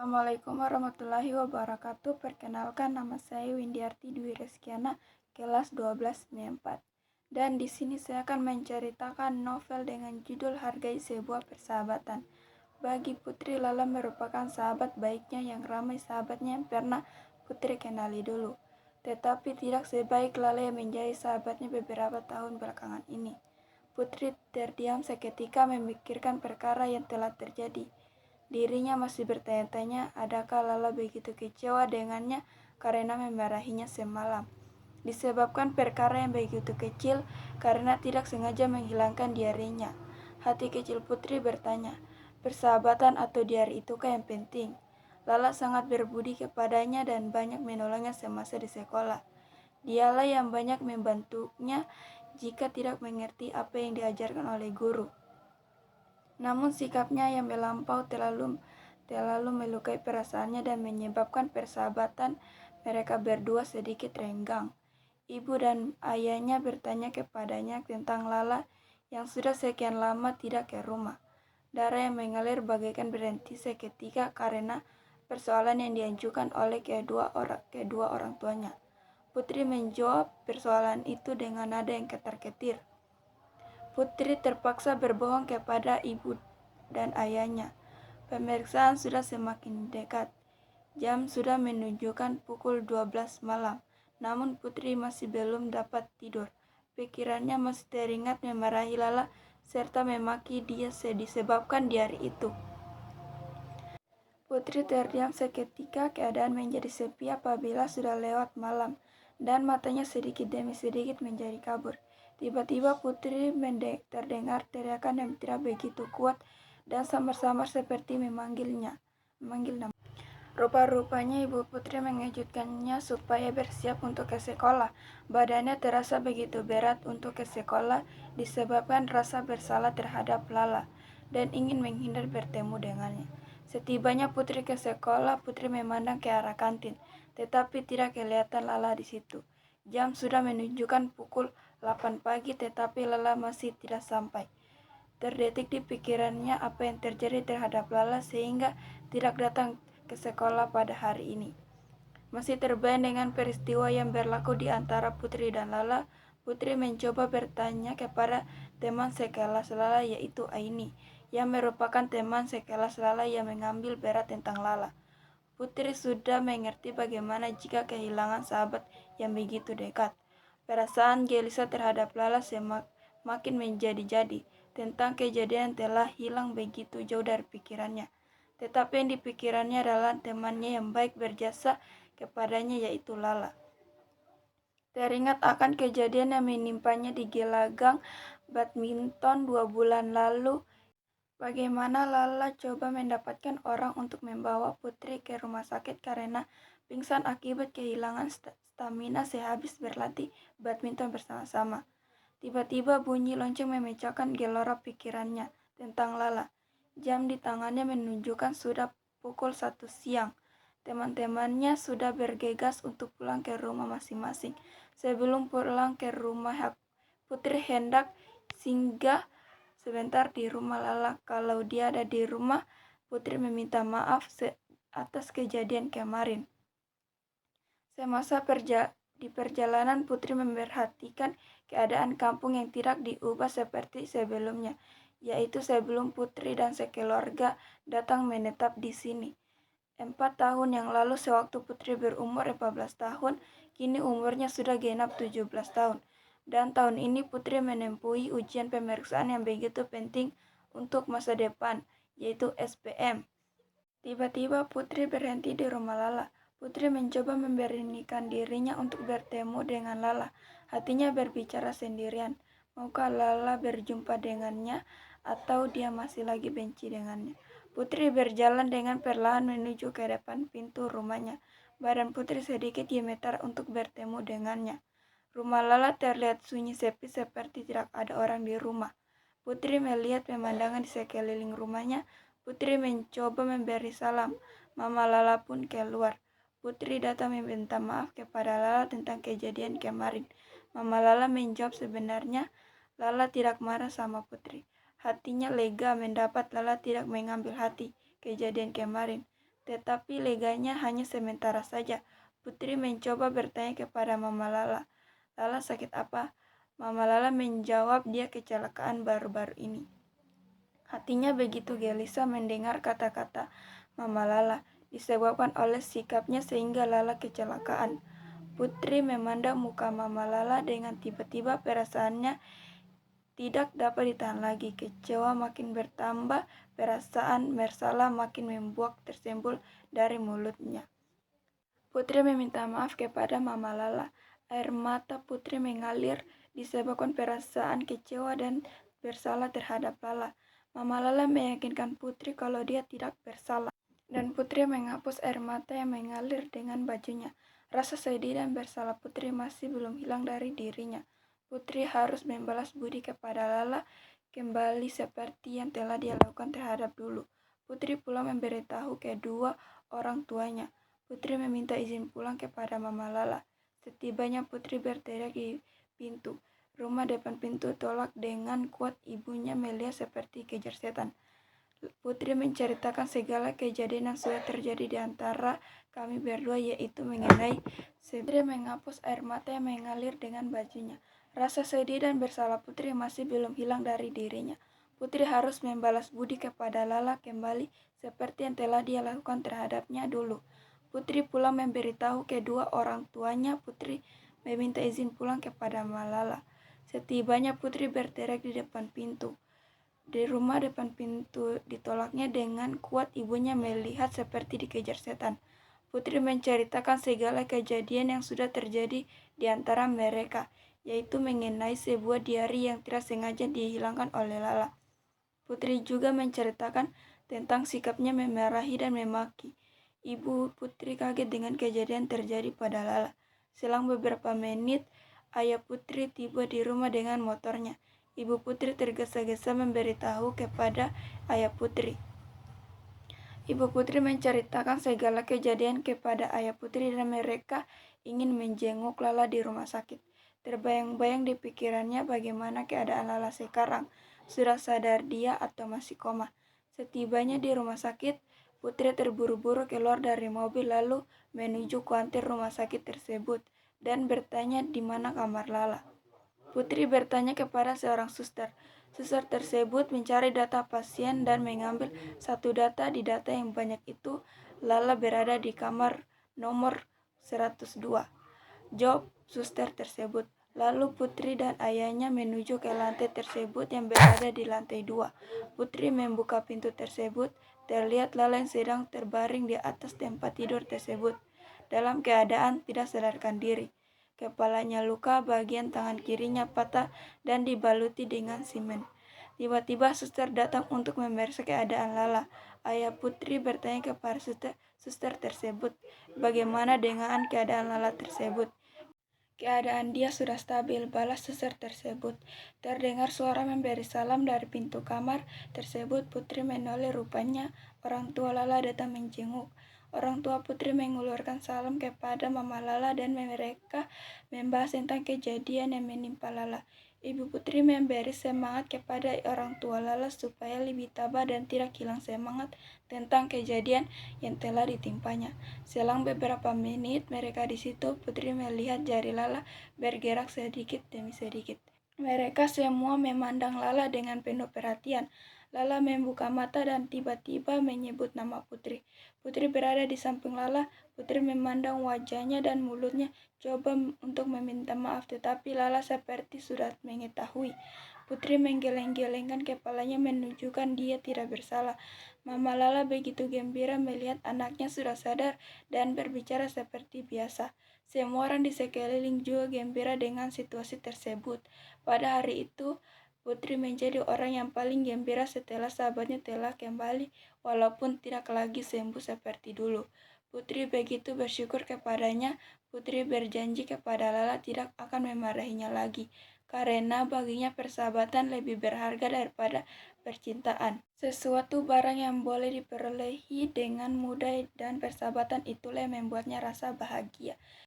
Assalamualaikum warahmatullahi wabarakatuh. Perkenalkan, nama saya Windiarti Dwi Reskiana, kelas 12 4. Dan di sini saya akan menceritakan novel dengan judul Hargai Sebuah Persahabatan. Bagi Putri, Lala merupakan sahabat baiknya yang ramai sahabatnya yang pernah Putri kenali dulu. Tetapi tidak sebaik Lala yang menjadi sahabatnya beberapa tahun belakangan ini. Putri terdiam seketika memikirkan perkara yang telah terjadi. Dirinya masih bertanya-tanya, adakah Lala begitu kecewa dengannya karena memarahinya semalam. Disebabkan perkara yang begitu kecil karena tidak sengaja menghilangkan diarinya. Hati kecil Putri bertanya, persahabatan atau diari itukah yang penting? Lala sangat berbudi kepadanya dan banyak menolongnya semasa di sekolah. Dialah yang banyak membantunya jika tidak mengerti apa yang diajarkan oleh guru. Namun sikapnya yang melampau terlalu melukai perasaannya dan menyebabkan persahabatan mereka berdua sedikit renggang. Ibu dan ayahnya bertanya kepadanya tentang Lala yang sudah sekian lama tidak ke rumah. Darah yang mengalir bagaikan berhenti seketika karena persoalan yang diajukan oleh kedua orang tuanya. Putri menjawab persoalan itu dengan nada yang ketar-ketir. Putri terpaksa berbohong kepada ibu dan ayahnya. Pemeriksaan sudah semakin dekat. Jam sudah menunjukkan pukul 12 malam. Namun Putri masih belum dapat tidur. Pikirannya masih teringat memarahi Lala serta memaki dia disebabkan di hari itu. Putri terdiam seketika, keadaan menjadi sepi apabila sudah lewat malam dan matanya sedikit demi sedikit menjadi kabur. Tiba-tiba Putri terdengar teriakan yang tidak begitu kuat dan samar-samar seperti memanggil nama. Rupa-rupanya ibu Putri mengejutkannya supaya bersiap untuk ke sekolah. Badannya terasa begitu berat untuk ke sekolah disebabkan rasa bersalah terhadap Lala dan ingin menghindar bertemu dengannya. Setibanya Putri ke sekolah, Putri memandang ke arah kantin, tetapi tidak kelihatan Lala di situ. Jam sudah menunjukkan pukul 8 pagi, tetapi Lala masih tidak sampai. Terdetik di pikirannya apa yang terjadi terhadap Lala sehingga tidak datang ke sekolah pada hari ini. Masih terbayang dengan peristiwa yang berlaku di antara Putri dan Lala. Putri mencoba bertanya kepada teman sekelas Lala yaitu Aini, yang merupakan teman sekelas Lala yang mengambil berat tentang Lala. Putri sudah mengerti bagaimana jika kehilangan sahabat yang begitu dekat. Perasaan gelisah terhadap Lala semakin menjadi-jadi. Tentang kejadian telah hilang begitu jauh dari pikirannya. Tetapi yang dipikirannya adalah temannya yang baik berjasa kepadanya yaitu Lala. Teringat akan kejadian yang menimpanya di gelagang badminton 2 bulan lalu. Bagaimana Lala coba mendapatkan orang untuk membawa Putri ke rumah sakit karena pingsan akibat kehilangan stamina sehabis berlatih badminton bersama-sama. Tiba-tiba bunyi lonceng memecahkan gelora pikirannya tentang Lala. Jam di tangannya menunjukkan sudah pukul 1 siang. Teman-temannya sudah bergegas untuk pulang ke rumah masing-masing. Sebelum pulang ke rumah, Putri hendak singgah sebentar di rumah Lala. Kalau dia ada di rumah, Putri meminta maaf atas kejadian kemarin. Semasa di perjalanan, Putri memperhatikan keadaan kampung yang tidak diubah seperti sebelumnya, yaitu sebelum Putri dan sekeluarga datang menetap di sini. 4 tahun yang lalu sewaktu Putri berumur 14 tahun, kini umurnya sudah genap 17 tahun. Dan tahun ini Putri menempuhi ujian pemeriksaan yang begitu penting untuk masa depan, yaitu SPM. Tiba-tiba Putri berhenti di rumah Lala. Putri mencoba memberanikan dirinya untuk bertemu dengan Lala. Hatinya berbicara sendirian. Maukah Lala berjumpa dengannya atau dia masih lagi benci dengannya? Putri berjalan dengan perlahan menuju ke depan pintu rumahnya. Badan Putri sedikit gemetar untuk bertemu dengannya. Rumah Lala terlihat sunyi sepi seperti tidak ada orang di rumah. Putri melihat pemandangan di sekeliling rumahnya. Putri mencoba memberi salam. Mama Lala pun keluar. Putri datang meminta maaf kepada Lala tentang kejadian kemarin. Mama Lala menjawab sebenarnya Lala tidak marah sama Putri. Hatinya lega mendapat Lala tidak mengambil hati kejadian kemarin. tetapi leganya hanya sementara saja. Putri mencoba bertanya kepada Mama Lala, "Lala sakit apa?" Mama Lala menjawab dia kecelakaan baru-baru ini. Hatinya begitu gelisah mendengar kata-kata Mama Lala, disebabkan oleh sikapnya sehingga Lala kecelakaan. Putri memandang muka Mama Lala dengan tiba-tiba perasaannya tidak dapat ditahan lagi. Kecewa makin bertambah, perasaan bersalah makin membuak tersembul dari mulutnya. Putri meminta maaf kepada Mama Lala. Air mata Putri mengalir disebabkan perasaan kecewa dan bersalah terhadap Lala. Mama Lala meyakinkan Putri kalau dia tidak bersalah. Dan Putri menghapus air mata yang mengalir dengan bajunya. Rasa sedih dan bersalah Putri masih belum hilang dari dirinya. Putri harus membalas budi kepada Lala kembali seperti yang telah dia lakukan terhadap dulu. Putri pula memberitahu kedua orang tuanya. Putri meminta izin pulang kepada Mama Lala. Setibanya Putri berteriak di pintu. Rumah depan pintu tolak dengan kuat, ibunya melihat seperti kejar setan. Putri menceritakan segala kejadian yang sudah terjadi di antara kami berdua, yaitu mengenai Putri menghapus air mata yang mengalir dengan bajunya. Rasa sedih dan bersalah Putri masih belum hilang dari dirinya. Putri harus membalas budi kepada Lala kembali seperti yang telah dia lakukan terhadapnya dulu. Putri pula memberitahu kedua orang tuanya. Putri meminta izin pulang kepada Malala. Setibanya Putri berteriak di depan pintu. Di rumah depan pintu ditolaknya dengan kuat, ibunya melihat seperti dikejar setan. Putri menceritakan segala kejadian yang sudah terjadi di antara mereka, yaitu mengenai sebuah diari yang tidak sengaja dihilangkan oleh Lala. Putri juga menceritakan tentang sikapnya memarahi dan memaki. Ibu Putri kaget dengan kejadian terjadi pada Lala. Selang beberapa menit, ayah Putri tiba di rumah dengan motornya. Ibu Putri tergesa-gesa memberitahu kepada ayah Putri. Ibu Putri menceritakan segala kejadian kepada ayah Putri dan mereka ingin menjenguk Lala di rumah sakit. Terbayang-bayang di pikirannya bagaimana keadaan Lala sekarang. Sudah sadar dia atau masih koma? Setibanya di rumah sakit, Putri terburu-buru keluar dari mobil lalu menuju kuantir rumah sakit tersebut dan bertanya di mana kamar Lala. Putri bertanya kepada seorang suster. Suster tersebut mencari data pasien dan mengambil satu data. Di data yang banyak itu, Lala berada di kamar nomor 102. Jawab suster tersebut. Lalu Putri dan ayahnya menuju ke lantai tersebut yang berada di lantai 2. Putri membuka pintu tersebut. Terlihat Lala yang sedang terbaring di atas tempat tidur tersebut dalam keadaan tidak sadarkan diri. Kepalanya luka, bagian tangan kirinya patah dan dibaluti dengan semen. Tiba-tiba suster datang untuk memeriksa keadaan Lala. Ayah Putri bertanya kepada suster tersebut, bagaimana dengan keadaan Lala tersebut. Keadaan dia sudah stabil, balas suster tersebut. Terdengar suara memberi salam dari pintu kamar tersebut. Putri menoleh, rupanya orang tua Lala datang menjenguk. Orang tua Putri mengulurkan salam kepada Mama Lala dan mereka membahas tentang kejadian yang menimpa Lala. Ibu Putri memberi semangat kepada orang tua Lala supaya lebih tabah dan tidak hilang semangat tentang kejadian yang telah ditimpanya. Selang beberapa menit mereka di situ, Putri melihat jari Lala bergerak sedikit demi sedikit. Mereka semua memandang Lala dengan penuh perhatian. Lala membuka mata dan tiba-tiba menyebut nama Putri. Putri berada di samping Lala. Putri memandang wajahnya dan mulutnya, coba untuk meminta maaf, tetapi Lala seperti sudah mengetahui. Putri menggeleng-gelengkan kepalanya menunjukkan dia tidak bersalah. Mama Lala begitu gembira melihat anaknya sudah sadar dan berbicara seperti biasa. Semua orang di sekeliling juga gembira dengan situasi tersebut. Pada hari itu, Putri menjadi orang yang paling gembira setelah sahabatnya telah kembali, walaupun tidak lagi sembuh seperti dulu. Putri begitu bersyukur kepadanya. Putri berjanji kepada Lala tidak akan memarahinya lagi, karena baginya persahabatan lebih berharga daripada percintaan. Sesuatu barang yang boleh diperolehi dengan mudah dan persahabatan itulah yang membuatnya rasa bahagia.